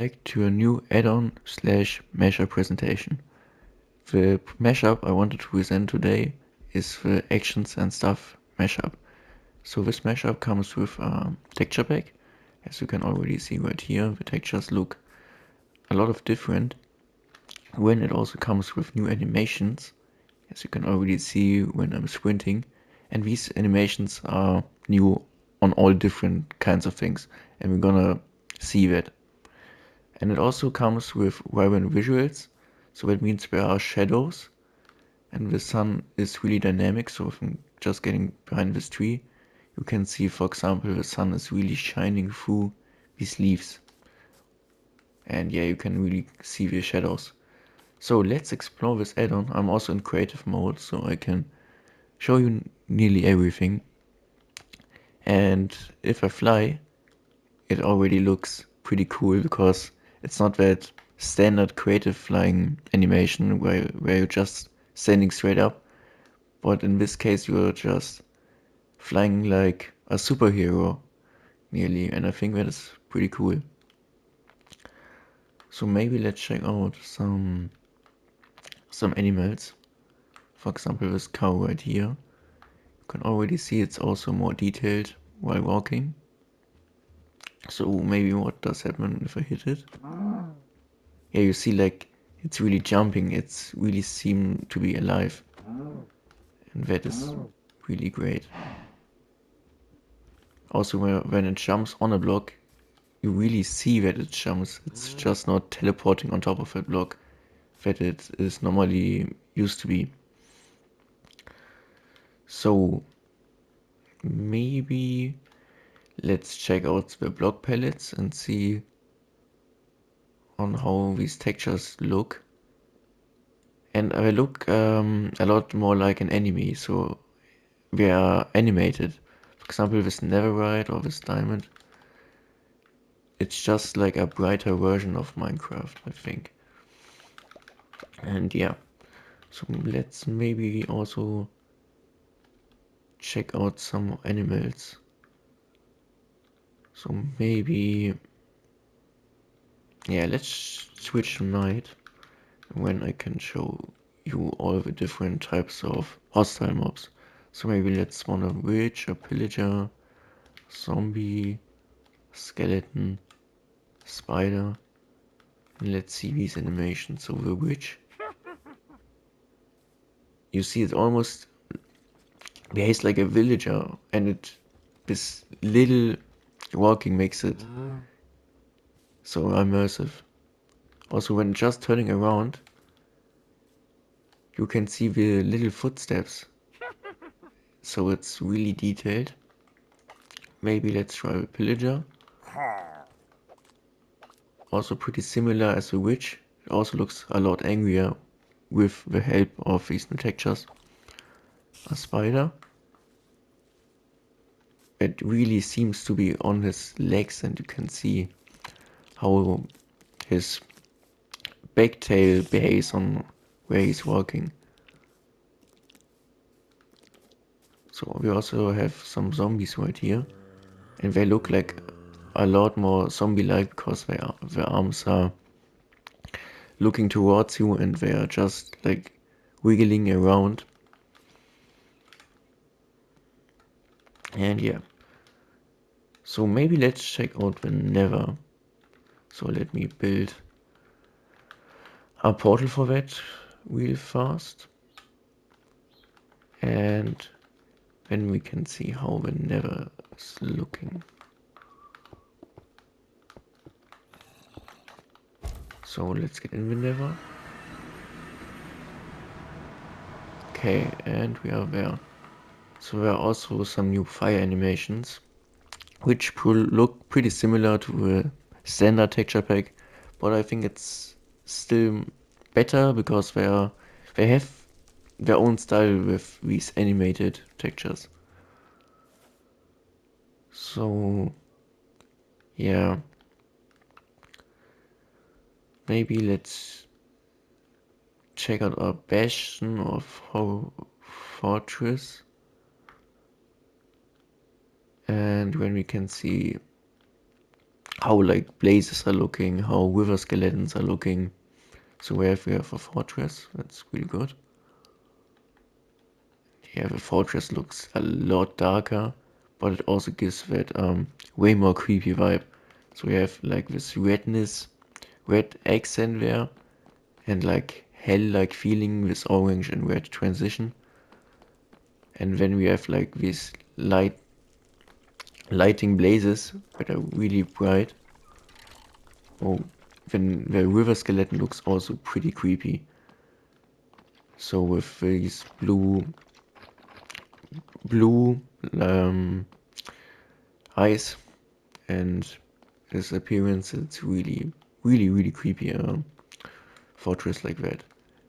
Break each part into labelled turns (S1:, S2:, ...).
S1: back to a new add-on slash mashup presentation. The mashup I wanted to present today is the Actions and Stuff mashup. So this mashup comes with a texture pack. As you can already see right here, the textures look a lot of different. When it also comes with new animations, as you can already see when I'm sprinting. And these animations are new on all different kinds of things, and we're gonna see that. And it also comes with vibrant visuals, so that means there are shadows, and the sun is really dynamic, so if I'm just getting behind this tree, you can see, for example, the sun is really shining through these leaves. And yeah, you can really see the shadows. So let's explore this add-on. I'm also in creative mode, so I can show you nearly everything. And if I fly, it already looks pretty cool because it's not that standard creative flying animation where you're just standing straight up, but in this case you're just flying like a superhero nearly, and I think that is pretty cool. So maybe let's check out some animals. For example, this cow right here. You can already see it's also more detailed while walking. So maybe what does happen if I hit it? Yeah, you see like it's really jumping, it's really seem to be alive. And that is really great. Also when it jumps on a block, you really see that it jumps. It's just not teleporting on top of a block that it is normally used to be. So maybe let's check out the block palettes and see on how these textures look. And I look a lot more like an anime, so they are animated. For example, this netherite or this diamond. It's just like a brighter version of Minecraft, I think. And yeah, so let's maybe also check out some animals. So maybe, yeah, let's switch to night when I can show you all the different types of hostile mobs. So maybe let's spawn a witch, a pillager, zombie, skeleton, spider. And let's see these animations. So the witch, you see it almost behaves like a villager, and this little walking makes it so immersive. Also, when just turning around, you can see the little footsteps, so it's really detailed. Maybe let's try the pillager. Also pretty similar as the witch. It also looks a lot angrier with the help of these new textures. A spider. It really seems to be on his legs, and you can see how his back tail behaves on where he's walking. So we also have some zombies right here, and they look like a lot more zombie-like because their arms are looking towards you and they are just like wiggling around. And yeah, so maybe let's check out the Nether. So let me build a portal for that real fast, and then we can see how the Nether is looking. So let's get in the Nether. Okay, and we are there. So there are also some new fire animations, which look pretty similar to the standard texture pack, but I think it's still better because they have their own style with these animated textures. So yeah, maybe let's check out our bastion of fortress, and when we can see how like blazes are looking, how river skeletons are looking. So we have a fortress, that's really good. Yeah, the fortress looks a lot darker, but it also gives that way more creepy vibe. So we have like this redness, red accent there, and like hell-like feeling with orange and red transition. And then we have like these lighting blazes that are really bright. Oh, then the river skeleton looks also pretty creepy. So with these blue eyes and his appearance, it's really creepy. Fortress like that.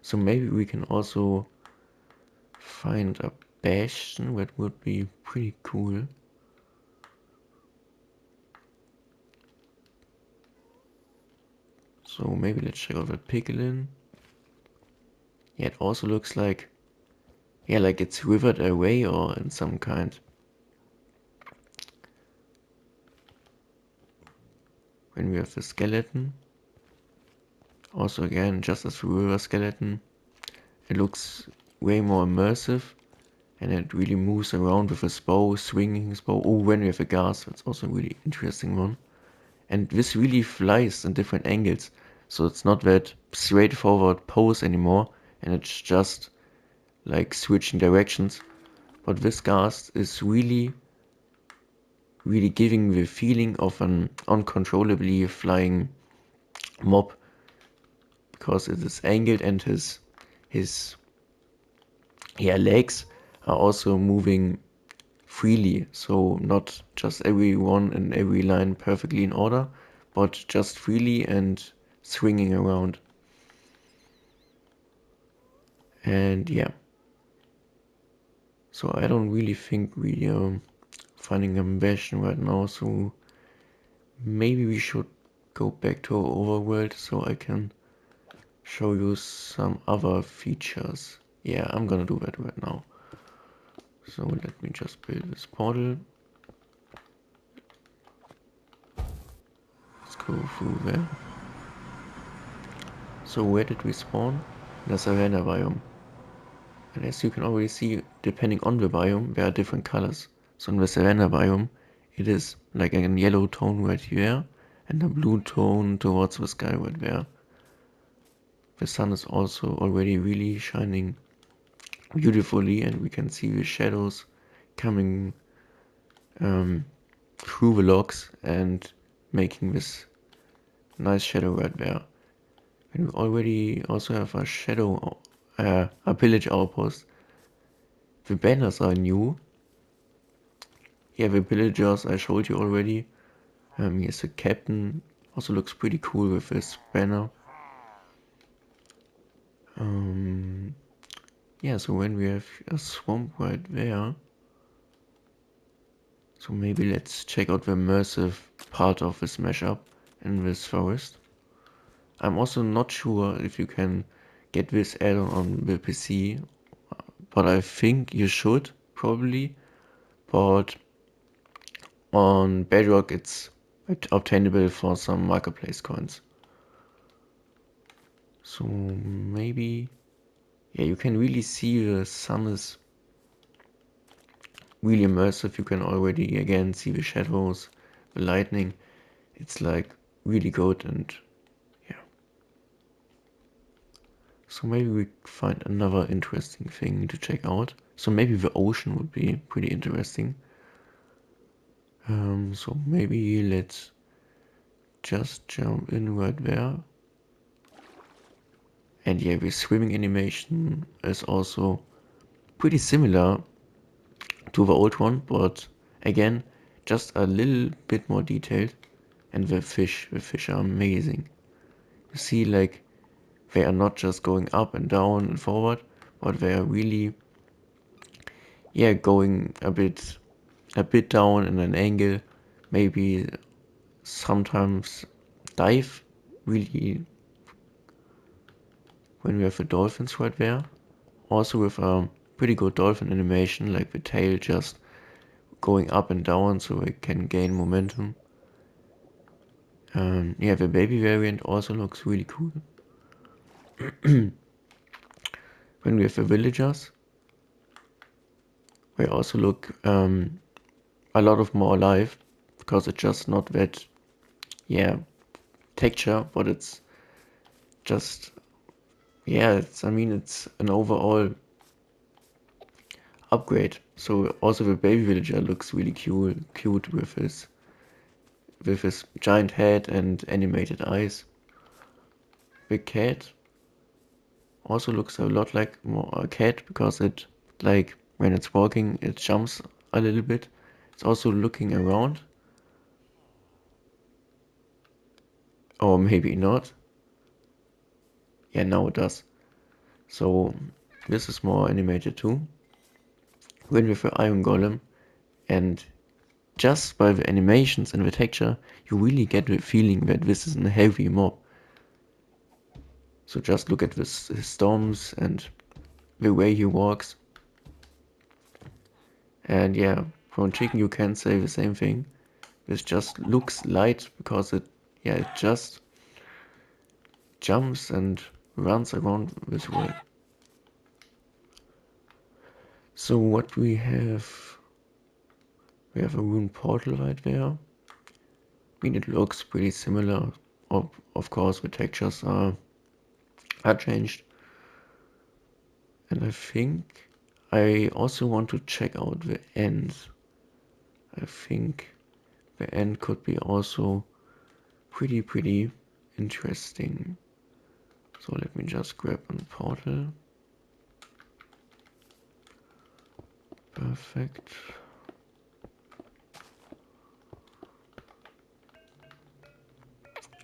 S1: So maybe we can also find a bastion that would be pretty cool. So maybe let's check out that piglin. Yeah, it also looks like, yeah, like it's withered away or in some kind. When we have the skeleton, also again, just as the river skeleton, it looks way more immersive and it really moves around with his bow, swinging his bow. Oh, when we have a ghast, that's also a really interesting one. And this really flies in different angles. So it's not that straightforward pose anymore, and it's just like switching directions. But this ghast is really giving the feeling of an uncontrollably flying mob because it is angled and his legs are also moving freely. So not just every one in every line perfectly in order, but just freely and swinging around. And yeah, so I don't really think we finding a bastion right now. So maybe we should go back to our overworld so I can show you some other features. Yeah, I'm gonna do that right now. So let me just build this portal. Let's go through there. So where did we spawn? The savanna biome. And as you can already see, depending on the biome, there are different colors. So in the savanna biome, it is like a yellow tone right here, and a blue tone towards the sky right there. The sun is also already really shining beautifully, and we can see the shadows coming um, through the logs and making this nice shadow right there. And we already also have a shadow, a village outpost. The banners are new. Yeah, the villagers I showed you already. Here's the captain. Also looks pretty cool with his banner. Um, yeah, so when we have a swamp right there, so maybe let's check out the immersive part of this mashup in this forest. I'm also not sure if you can get this add-on on the PC, but I think you should probably. But on Bedrock it's obtainable for some marketplace coins. So maybe, yeah, you can really see the sun is really immersive. You can already again see the shadows, the lightning. It's like really good and yeah. So maybe we find another interesting thing to check out. So maybe the ocean would be pretty interesting. So maybe let's just jump in right there. And yeah, the swimming animation is also pretty similar to the old one, but again, just a little bit more detailed. And the fish are amazing. You see, like, they are not just going up and down and forward, but they are really, yeah, going a bit down in an angle, maybe sometimes dive really when we have the dolphins right there. Also with a pretty good dolphin animation, like the tail just going up and down so it can gain momentum. Yeah, the baby variant also looks really cool. When we have the villagers, they also look a lot of more alive, because it's just not that, yeah, texture, but it's just, yeah, I mean, it's an overall upgrade. So also the baby villager looks really cute with his giant head and animated eyes. The cat also looks a lot like more a cat, because it, like, when it's walking, it jumps a little bit. It's also looking around. Or maybe not. Yeah, now it does. So this is more animated too. When with the iron golem, and just by the animations and the texture, you really get the feeling that this is a heavy mob. So just look at this, his storms and the way he walks. And yeah, from chicken you can say the same thing. This just looks light because it, yeah, it just jumps and runs around this world. So what we have a rune portal right there. I mean, it looks pretty similar. Of course, the textures are changed. And I think I also want to check out the ends. I think the end could be also pretty interesting. So let me just grab a portal. Perfect.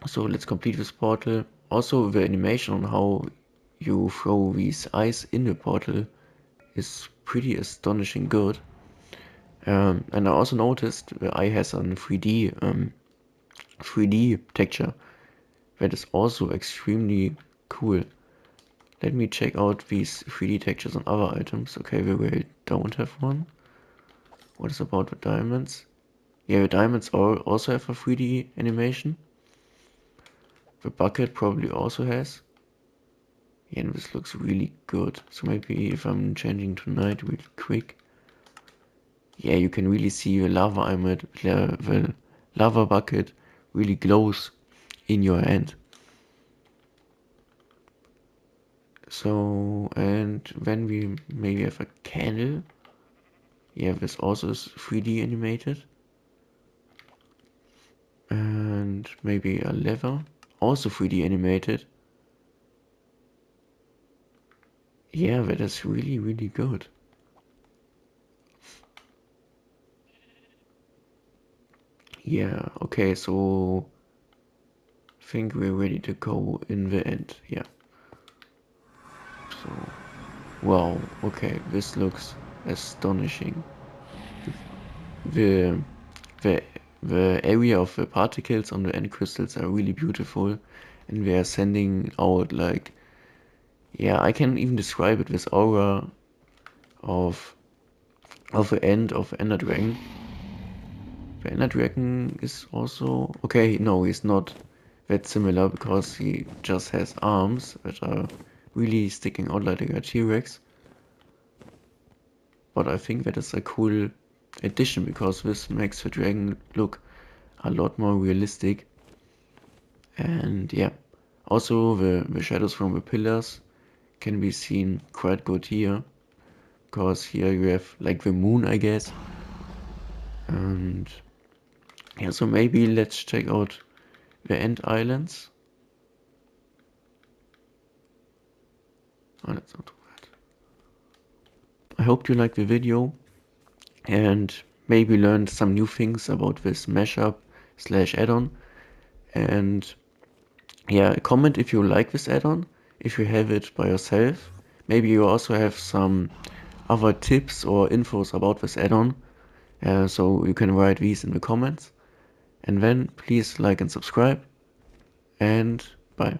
S1: So let's complete this portal. Also, the animation on how you throw these eyes in the portal is pretty astonishing good. And I also noticed the eye has a 3D texture that is also extremely cool. Let me check out these 3D textures on other items. Okay, we don't have one. What is about the diamonds? Yeah, the diamonds also have a 3D animation. The bucket probably also has. Yeah, and this looks really good. So maybe if I'm changing to night really quick. Yeah, you can really see the the lava bucket really glows in your hand. So, and when we maybe have a candle. Yeah, this also is 3D animated. And maybe a lever, also 3D animated. Yeah, that is really good. Yeah, okay, so I think we're ready to go in the end. Yeah. So, wow, okay, this looks astonishing. The the the area of the particles on the end crystals are really beautiful, and they are sending out, like, yeah, I can even describe it, this aura of the end of Ender Dragon. The Ender Dragon is also okay. No, he's not that similar, because he just has arms that are really sticking out like a T-Rex. But I think that is a cool addition, because this makes the dragon look a lot more realistic. And yeah, also the shadows from the pillars can be seen quite good here, because here you have like the moon, I guess. And yeah, so maybe let's check out the End Islands. Oh, that's not too bad. I hope you liked the video and maybe learned some new things about this mashup slash add-on. And yeah, comment if you like this add-on, if you have it by yourself. Maybe you also have some other tips or infos about this add-on, so you can write these in the comments. And then please like and subscribe, and bye.